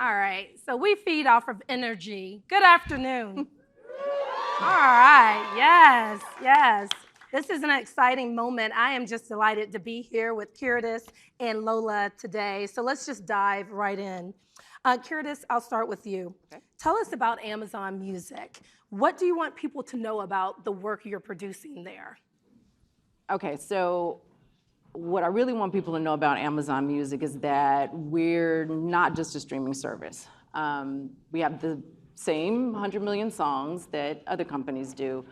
All right, so we feed off of energy. Good afternoon. All right, yes, yes. This is an exciting moment. I am just delighted to be here with Curtis and Lola today. So let's just dive right in. Curtis, I'll start with you. Okay. Tell us about Amazon Music. What do you want people to know about the work you're producing there? Okay, so what I really want people to know about Amazon Music is that we're not just a streaming service. We have the same 100 million songs that other companies do,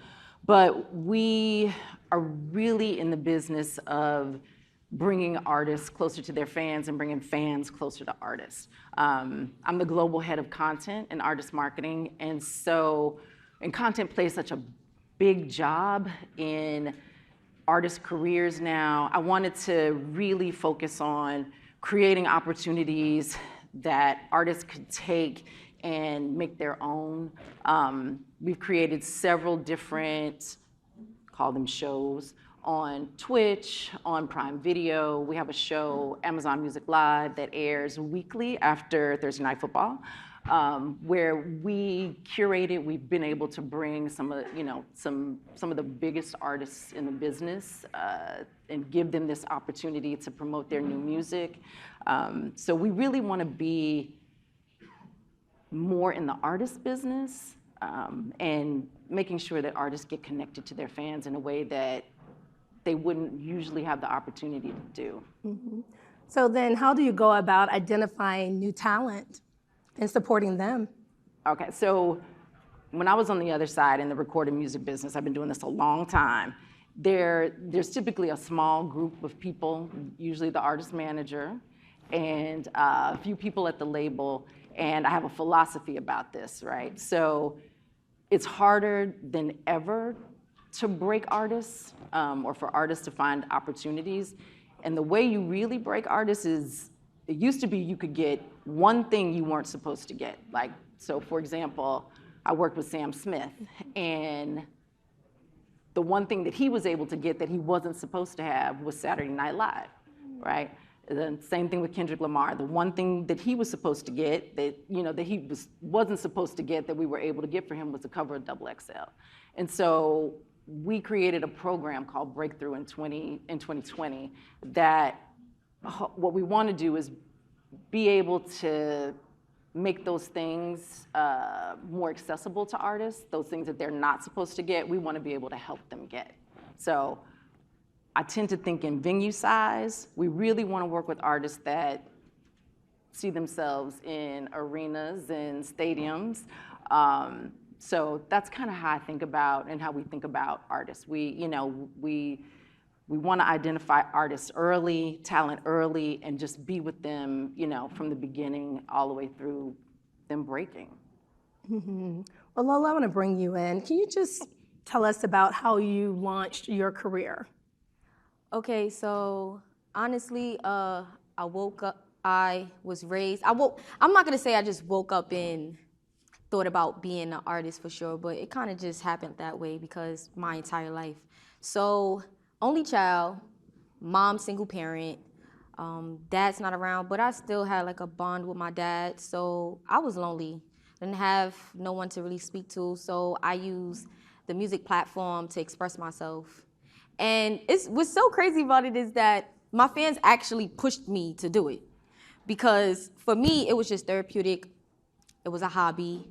but we are really in the business of bringing artists closer to their fans and bringing fans closer to artists. I'm the global head of content and artist marketing, and content plays such a big job in artist careers now. I wanted to really focus on creating opportunities that artists could take and make their own. We've created several different, call them shows, on Twitch, on Prime Video. We have a show, Amazon Music Live, that airs weekly after Thursday Night Football, where we curated. We've been able to bring some of the biggest artists in the business and give them this opportunity to promote their new music. So we really want to be more in the artist business and making sure that artists get connected to their fans in a way that they wouldn't usually have the opportunity to do. Mm-hmm. So then how do you go about identifying new talent and supporting them? Okay, so when I was on the other side in the recorded music business, I've been doing this a long time, there's typically a small group of people, usually the artist manager, and a few people at the label, and I have a philosophy about this, right? So it's harder than ever to break artists or for artists to find opportunities. And the way you really break artists is, it used to be you could get one thing you weren't supposed to get. Like, so for example, I worked with Sam Smith, and the one thing that he was able to get that he wasn't supposed to have was Saturday Night Live, right? The same thing with Kendrick Lamar. The one thing that he was supposed to get wasn't supposed to get that we were able to get for him was the cover of Double XL. And so we created a program called Breakthrough in 2020 that what we want to do is be able to make those things more accessible to artists, those things that they're not supposed to get, we want to be able to help them get. So I tend to think in venue size. We really want to work with artists that see themselves in arenas and stadiums. So that's kind of how I think about and how we think about artists. We want to identify artists early, talent early, and just be with them, from the beginning all the way through them breaking. Mm-hmm. Well, Lola, I want to bring you in. Can you just tell us about how you launched your career? Okay, so honestly, I woke up, I was raised, I'm not gonna say I just woke up and thought about being an artist for sure, but it kind of just happened that way because my entire life. So, only child, mom single parent, dad's not around, but I still had like a bond with my dad, so I was lonely. Didn't have no one to really speak to, so I used the music platform to express myself. And what's so crazy about it is that my fans actually pushed me to do it. Because for me, it was just therapeutic. It was a hobby.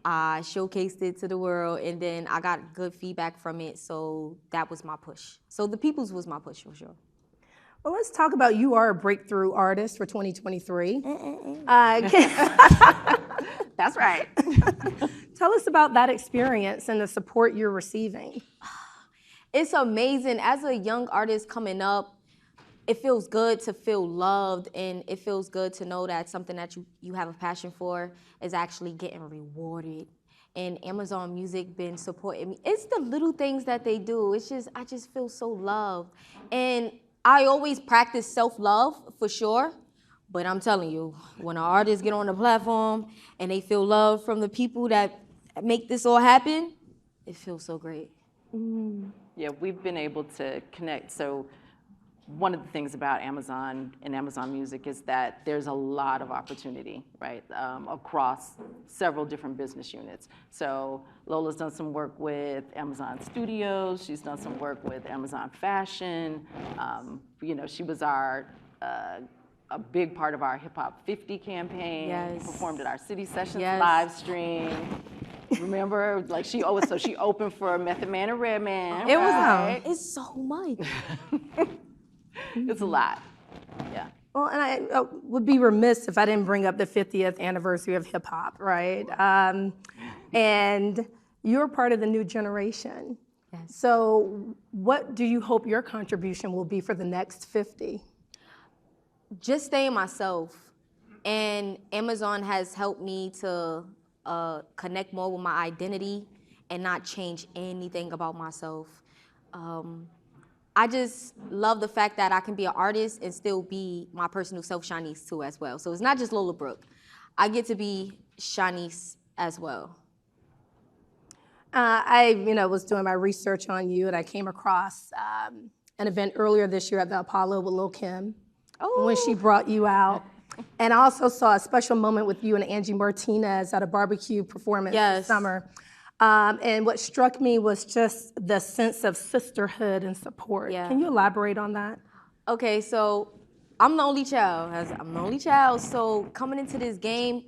I showcased it to the world, and then I got good feedback from it, so that was my push. So the Peoples was my push for sure. Well, let's talk about, you are a breakthrough artist for 2023. That's right. Tell us about that experience and the support you're receiving. It's amazing. As a young artist coming up, it feels good to feel loved, and it feels good to know that something that you have a passion for is actually getting rewarded. And Amazon Music been supporting me. It's the little things that they do. I just feel so loved. And I always practice self-love for sure, but I'm telling you, when an artist get on the platform and they feel love from the people that make this all happen, it feels so great. Mm. Yeah, we've been able to connect. So one of the things about Amazon and Amazon Music is that there's a lot of opportunity, right, across several different business units. So Lola's done some work with Amazon Studios. She's done some work with Amazon Fashion. You know, she was a big part of our Hip Hop 50 campaign. Yes. Performed at our City Sessions Yes. live stream. Remember, like she opened for Method Man and Redman. It was, right? it's so much. It's a lot. Yeah. Well, and I would be remiss if I didn't bring up the 50th anniversary of hip hop, right? And you're part of the new generation. Yes. So what do you hope your contribution will be for the next 50? Just staying myself. And Amazon has helped me to connect more with my identity and not change anything about myself. I just love the fact that I can be an artist and still be my personal self, Shanice, too, as well. So it's not just Lola Brooke. I get to be Shanice as well. I was doing my research on you, and I came across an event earlier this year at the Apollo with Lil' Kim, when she brought you out. And I also saw a special moment with you and Angie Martinez at a barbecue performance this summer. And what struck me was just the sense of sisterhood and support. Yeah. Can you elaborate on that? Okay, so I'm the only child. So coming into this game,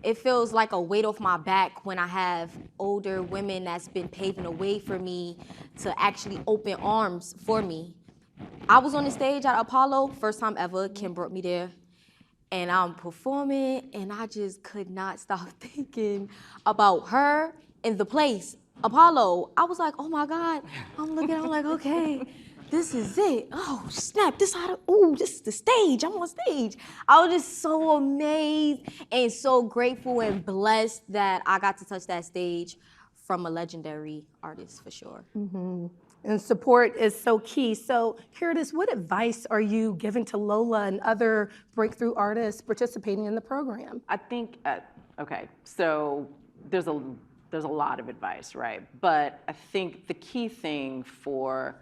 it feels like a weight off my back when I have older women that's been paving the way for me to actually open arms for me. I was on the stage at Apollo, first time ever. Kim brought me there. And I'm performing, and I just could not stop thinking about her and the place, Apollo. I was like, oh my God. I'm like, okay, this is it. Oh, snap, this is the stage. I'm on stage. I was just so amazed and so grateful and blessed that I got to touch that stage from a legendary artist, for sure. Mm-hmm. And support is so key. So, Curtis, what advice are you giving to Lola and other breakthrough artists participating in the program? I think, okay, so there's a lot of advice, right? But I think the key thing for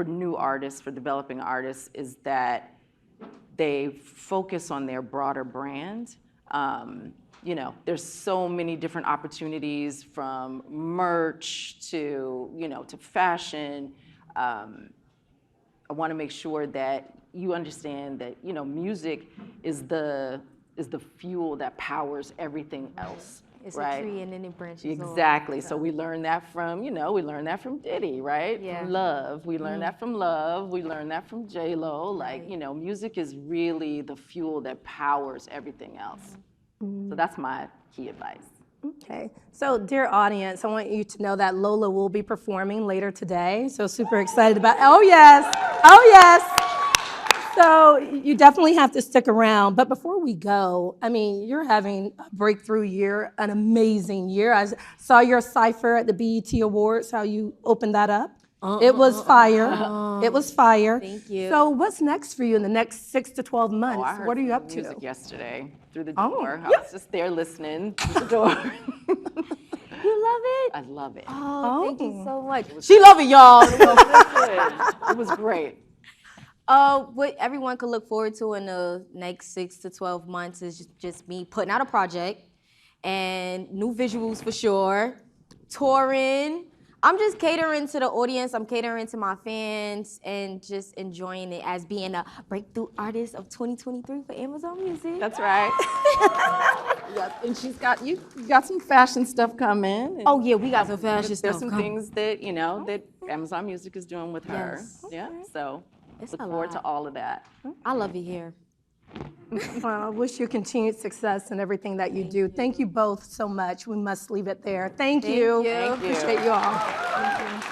new artists, for developing artists, is that they focus on their broader brand. There's so many different opportunities, from merch to fashion. I want to make sure that you understand that music is the fuel that powers everything else. It's right? a tree and then it branches Exactly. off. So we learned that from, Diddy, right? Yeah. From Love. We learned that from Love. We learned that from J-Lo. Like, music is really the fuel that powers everything else. So that's my key advice. Okay. So, dear audience, I want you to know that Lola will be performing later today. So, super excited about. Oh yes. So you definitely have to stick around. But before we go, I mean, you're having a breakthrough year, an amazing year. I saw your cipher at the BET Awards, how you opened that up. It was fire. It was fire. Thank you. So what's next for you in the next 6 to 12 months? I heard What are you some up to? music yesterday through the door. I yeah. was just there listening through the door. You love it? I love it. Oh, thank you so much. She love it, y'all. It was great. What everyone could look forward to in the next 6 to 12 months is just me putting out a project and new visuals for sure, touring. I'm just catering to the audience. I'm catering to my fans and just enjoying it as being a breakthrough artist of 2023 for Amazon Music. That's right. Yep. And you got some fashion stuff coming. Oh yeah, we got some fashion stuff. There's some things that that Amazon Music is doing with her. Yes. Yeah. So It's look a forward lot. to all of that. I love it here. Well, I wish you continued success in everything that you do. Thank you both so much. We must leave it there. Thank you. you. Thank you. Appreciate you all. Thank you.